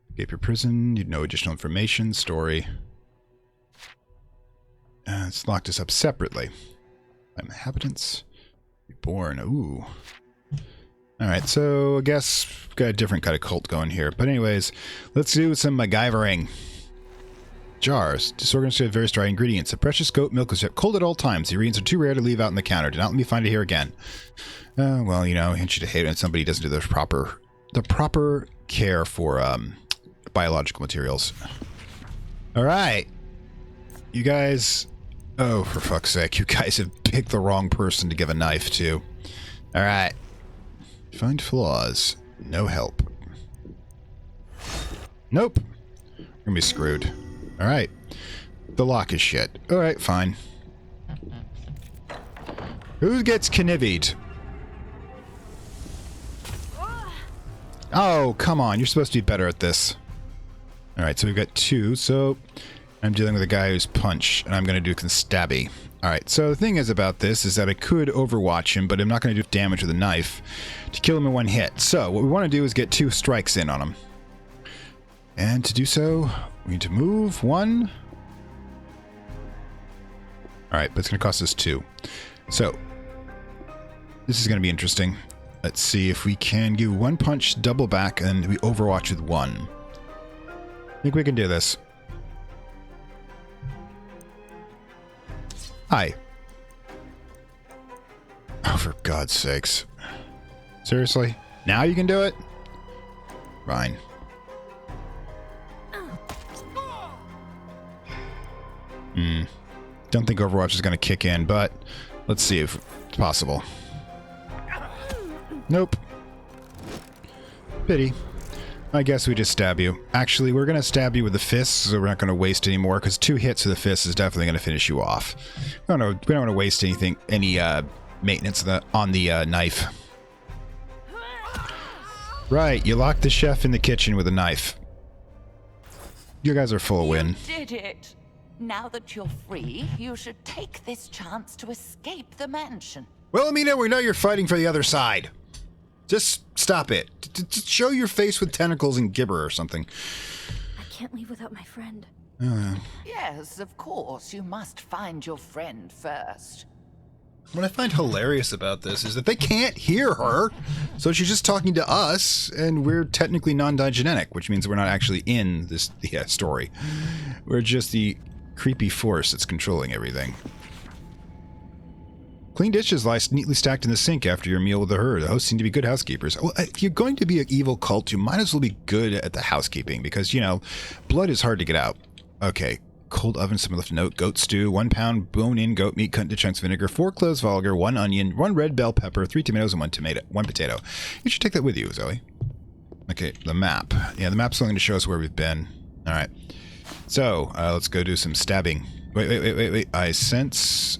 Escape your prison. Need no additional information. Story. Let's lock this up separately. Inhabitants. Reborn. Ooh. Alright, so I guess we've got a different kind of cult going here. But anyways, let's do some MacGyvering. Jars. Disorganized with various dry ingredients. A precious goat milk was kept cold at all times. The ingredients are too rare to leave out on the counter. Do not let me find it here again. Well, you know, hint you to hate when somebody doesn't do the proper care for biological materials. Alright. You guys... Oh, for fuck's sake. You guys have picked the wrong person to give a knife to. Alright. Find flaws. No help. Nope. We're gonna be screwed. Alright. The lock is shit. Alright, fine. Who gets canivied? Oh, come on. You're supposed to be better at this. Alright, so we've got two. So I'm dealing with a guy who's punched, and I'm going to do stabby. Alright, so the thing is about this is that I could overwatch him, but I'm not going to do damage with a knife to kill him in one hit. So what we want to do is get 2 strikes in on him. And to do so, we need to move 1. Alright, but it's going to cost us 2. So, this is going to be interesting. Let's see if we can do 1 punch, double back, and we overwatch with 1. I think we can do this. Hi. Oh, for God's sakes. Seriously? Now you can do it? Fine. Don't think Overwatch is going to kick in, but let's see if it's possible. Nope. Pity. I guess we just stab you. Actually, we're going to stab you with the fists, so we're not going to waste any more, because 2 hits of the fist is definitely going to finish you off. We don't want to waste any maintenance on the knife. Right, you locked the chef in the kitchen with a knife. You guys are full of win. You did it! Now that you're free, you should take this chance to escape the mansion. Well, Amina, we know you're fighting for the other side. Just stop it. Just show your face with tentacles and gibber or something. I can't leave without my friend. Yes, of course. You must find your friend first. What I find hilarious about this is that they can't hear her, so she's just talking to us, and we're technically non-digenetic, which means we're not actually in this story. We're just the creepy force that's controlling everything. Clean dishes lie neatly stacked in the sink after your meal with the herd. The hosts seem to be good housekeepers. Well, if you're going to be an evil cult, you might as well be good at the housekeeping, because, you know, blood is hard to get out. Okay. Cold oven, some left note, goat stew, 1 pound bone-in goat meat cut into chunks of vinegar, 4 cloves vinegar, 1 onion, 1 red bell pepper, 3 tomatoes, and 1 potato. You should take that with you, Zoe. Okay, the map. Yeah, the map's only going to show us where we've been. All right. So, let's go do some stabbing. Wait. I sense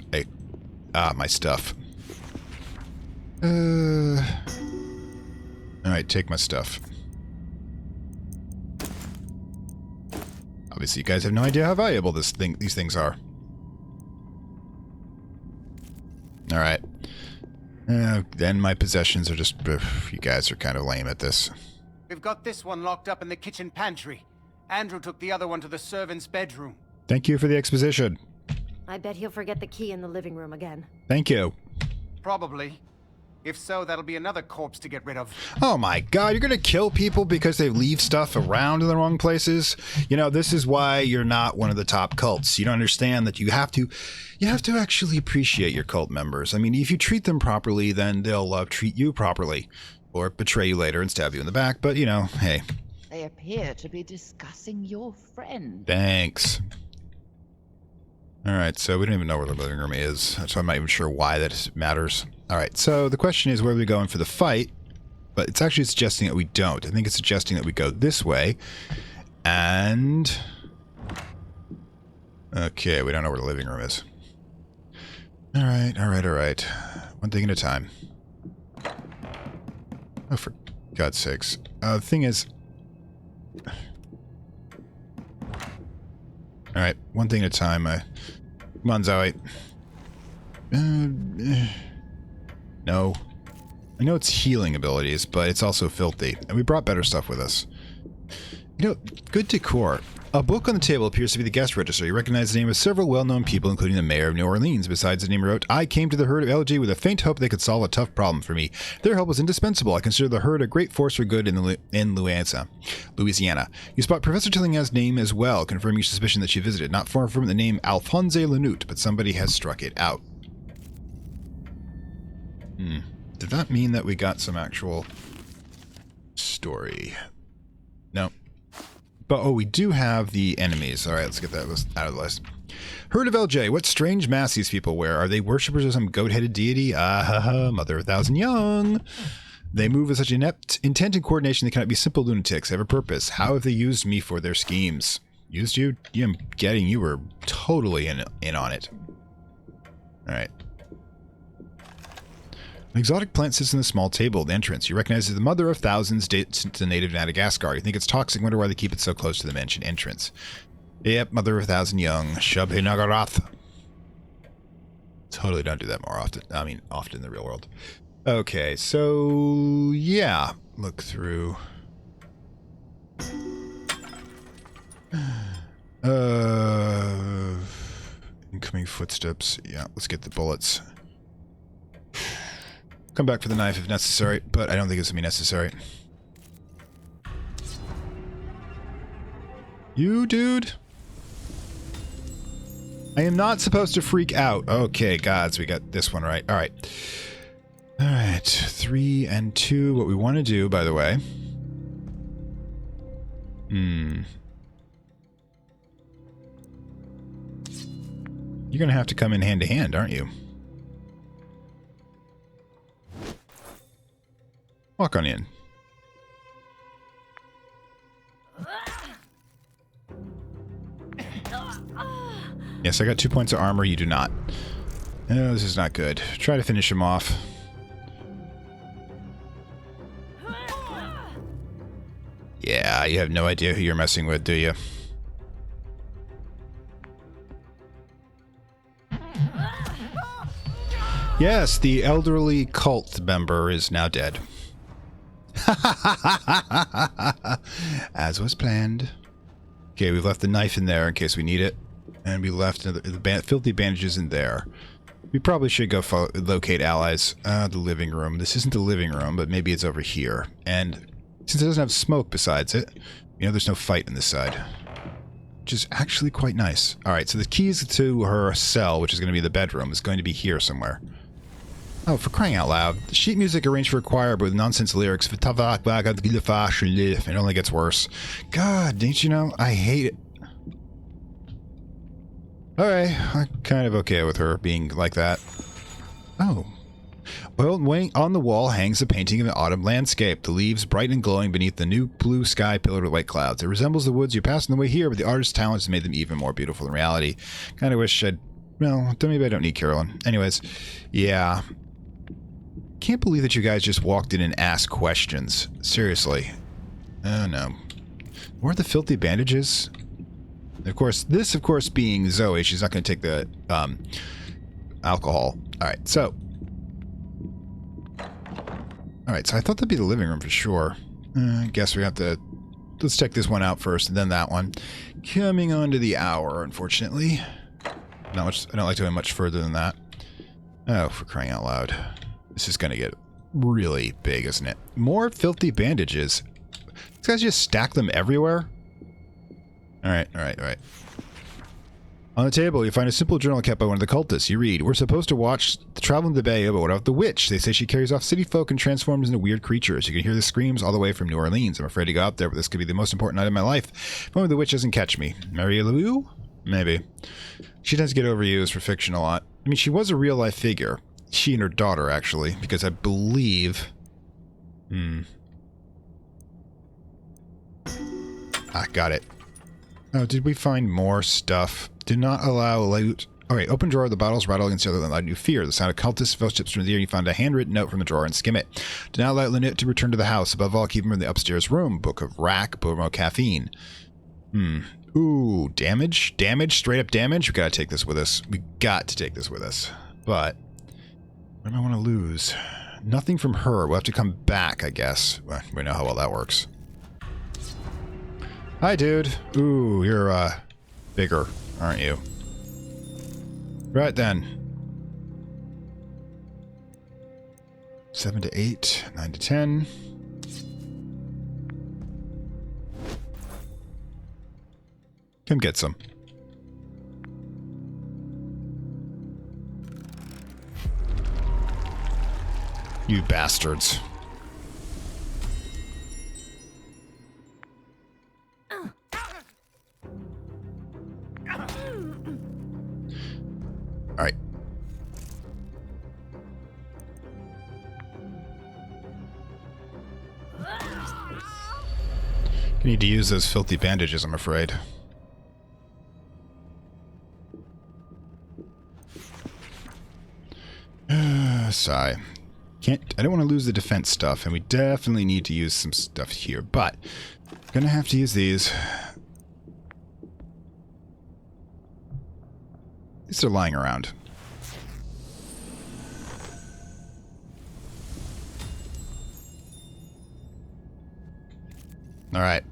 my stuff. All right, take my stuff. Obviously, you guys have no idea how valuable these things are. All right. Then my possessions are just... you guys are kind of lame at this. We've got this one locked up in the kitchen pantry. Andrew took the other one to the servant's bedroom. Thank you for the exposition. I bet he'll forget the key in the living room again. Thank you. Probably. If so, that'll be another corpse to get rid of. Oh my god, you're gonna kill people because they leave stuff around in the wrong places? You know, this is why you're not one of the top cults. You don't understand that you have to actually appreciate your cult members. I mean, if you treat them properly, then they'll treat you properly. Or betray you later and stab you in the back, but you know, hey. They appear to be discussing your friend. Thanks. Alright, so we don't even know where the living room is, so I'm not even sure why that matters. Alright, so the question is where are we going for the fight? But it's actually suggesting that we don't. I think it's suggesting that we go this way. And... okay, we don't know where the living room is. Alright. One thing at a time. Oh, for God's sakes. The thing is... alright, one thing at a time. Come on, Zoe. No. I know it's healing abilities, but it's also filthy. And we brought better stuff with us. You know, good decor. A book on the table appears to be the guest register. You recognize the name of several well-known people, including the mayor of New Orleans. Besides, the name wrote, I came to the herd of LG with a faint hope they could solve a tough problem for me. Their help was indispensable. I consider the herd a great force for good in Louisiana. You spot Professor Tillingham's name as well, confirming your suspicion that she visited. Not far from the name Alphonse Lanute, but somebody has struck it out. Did that mean that we got some actual story? No. But, oh, we do have the enemies. Alright, let's get that list out of the list. Herd of LJ, what strange masks these people wear? Are they worshippers of some goat-headed deity? Mother of a thousand young. They move with such inept intent and coordination they cannot be simple lunatics. They have a purpose. How have they used me for their schemes? Used you? I'm getting you were totally in on it. Alright. An exotic plant sits in the small table at the entrance. You recognize it as the mother of thousands, dates to native Madagascar. You think it's toxic, wonder why they keep it so close to the mentioned entrance. Yep, mother of a thousand young. Shabhe Nagarath. Totally don't do that more often. I mean, often in the real world. Okay, so... yeah. Look through... incoming footsteps. Yeah, let's get the bullets. Come back for the knife if necessary, but I don't think it's going to be necessary. You, dude? I am not supposed to freak out. Okay, gods, we got this one right. Alright. Alright, 3 and 2. What we want to do, by the way... You're going to have to come in hand to hand, aren't you? Walk on in. Yes, I got 2 points of armor. You do not. Oh, this is not good. Try to finish him off. Yeah, you have no idea who you're messing with, do you? Yes, the elderly cult member is now dead. As was planned. Okay, we've left the knife in there in case we need it. And we left the filthy bandages in there. We probably should go locate allies. The living room. This isn't the living room, but maybe it's over here. And since it doesn't have smoke besides it, you know, there's no fight in this side. Which is actually quite nice. Alright, so the keys to her cell, which is going to be the bedroom, is going to be here somewhere. Oh, for crying out loud. The sheet music arranged for a choir, but with nonsense lyrics. It only gets worse. God, don't you know? I hate it. Alright, I'm kind of okay with her being like that. Oh. Well, on the wall hangs a painting of an autumn landscape. The leaves bright and glowing beneath the new blue sky pillared with white clouds. It resembles the woods you passed on the way here, but the artist's talent has made them even more beautiful in reality. Kind of wish I'd... well, maybe I don't need Carolyn. Anyways, yeah... Can't believe that you guys just walked in and asked questions. Seriously. Oh no. Where are the filthy bandages? Of course, this of course being Zoe, she's not going to take the alcohol. Alright, so. Alright, so I thought that'd be the living room for sure. I guess we have to... let's check this one out first and then that one. Coming on to the hour, unfortunately. Not much. I don't like to go much further than that. Oh, for crying out loud. This is going to get really big, isn't it? More filthy bandages. These guys just stack them everywhere. Alright. On the table, you find a simple journal kept by one of the cultists. You read, we're supposed to watch the travel in the bay, but what about the witch? They say she carries off city folk and transforms into weird creatures. You can hear the screams all the way from New Orleans. I'm afraid to go out there, but this could be the most important night of my life. If only the witch doesn't catch me. Maria Lou? Maybe. She tends to get overused for fiction a lot. I mean, she was a real-life figure. She and her daughter, actually, because I believe... got it. Oh, did we find more stuff? Did not allow loot. Okay, open drawer. The bottles rattle against the other than loud new fear. The sound of cultist footsteps from the air. You find a handwritten note from the drawer and skim it. Do not allow Lynette to return to the house. Above all, keep him in the upstairs room. Book of Rack. Boom, caffeine. Ooh, damage? Damage? Straight up damage? We gotta take this with us. We got to take this with us. But, what do I want to lose? Nothing from her. We'll have to come back, I guess. Well, we know how well that works. Hi, dude. Ooh, you're, bigger, aren't you? Right then. 7 to 8, 9 to 10. Come get some. You bastards. All right. You need to use those filthy bandages, I'm afraid. Sigh. I don't want to lose the defense stuff, and we definitely need to use some stuff here, but gonna have to use these. At least they're lying around. Alright.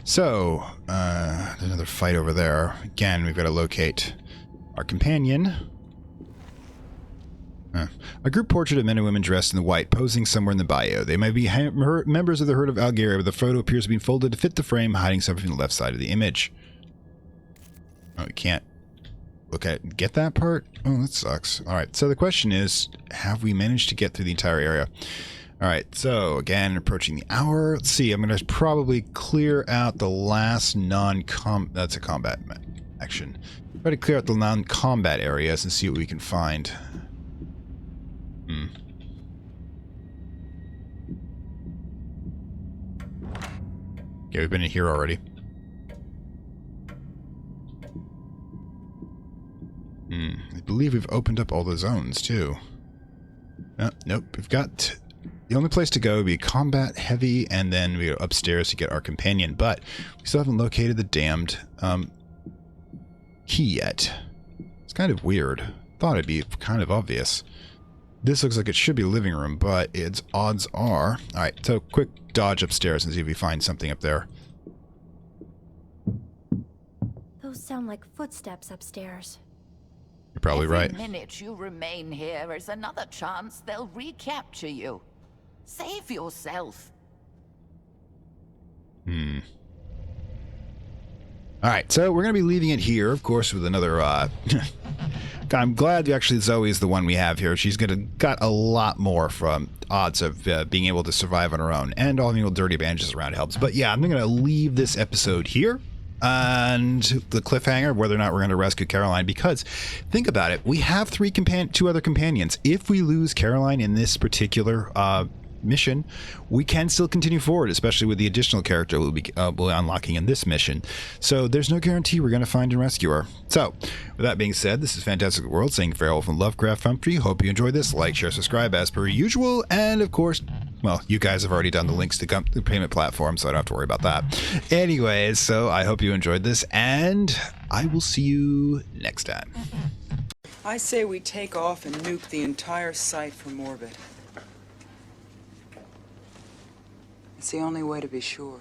So, there's another fight over there. Again, we've got to locate our companion. A group portrait of men and women dressed in the white, posing somewhere in the bayou. They may be members of the herd of Algeria, but the photo appears to be folded to fit the frame, hiding something from the left side of the image. Oh, we can't look at it and get that part? Oh, that sucks. Alright, so the question is, have we managed to get through the entire area? Alright, so again, approaching the hour. Let's see, I'm going to probably clear out the last that's a combat action. Try to clear out the non-combat areas and see what we can find. Okay, we've been in here already. I believe we've opened up all the zones, too. Nope, we've got... The only place to go would be combat, heavy, and then we go upstairs to get our companion, but we still haven't located the damned key yet. It's kind of weird. Thought it'd be kind of obvious. This looks like it should be a living room, but its odds are... Alright, so quick dodge upstairs and see if we find something up there. Those sound like footsteps upstairs. You're probably right. Every minute you remain here is another chance they'll recapture you. Save yourself. Alright, so we're going to be leaving it here, of course, with another, I'm glad actually Zoe is the one we have here. She's got a lot more from odds of being able to survive on her own, and all the little dirty bandages around helps. But yeah, I'm going to leave this episode here, and the cliffhanger of whether or not we're going to rescue Caroline, because think about it, we have two other companions. If we lose Caroline in this particular mission, we can still continue forward, especially with the additional character we'll be unlocking in this mission. So there's no guarantee we're going to find and rescue her. So with that being said, this is Fantastic World saying farewell from Lovecraft Country. Hope you enjoyed this. Like, share, subscribe as per usual, and of course, well, you guys have already done the links to the payment platform, so I don't have to worry about that. Anyways, so I hope you enjoyed this, and I will see you next time. I say we take off and nuke the entire site from orbit. It's the only way to be sure.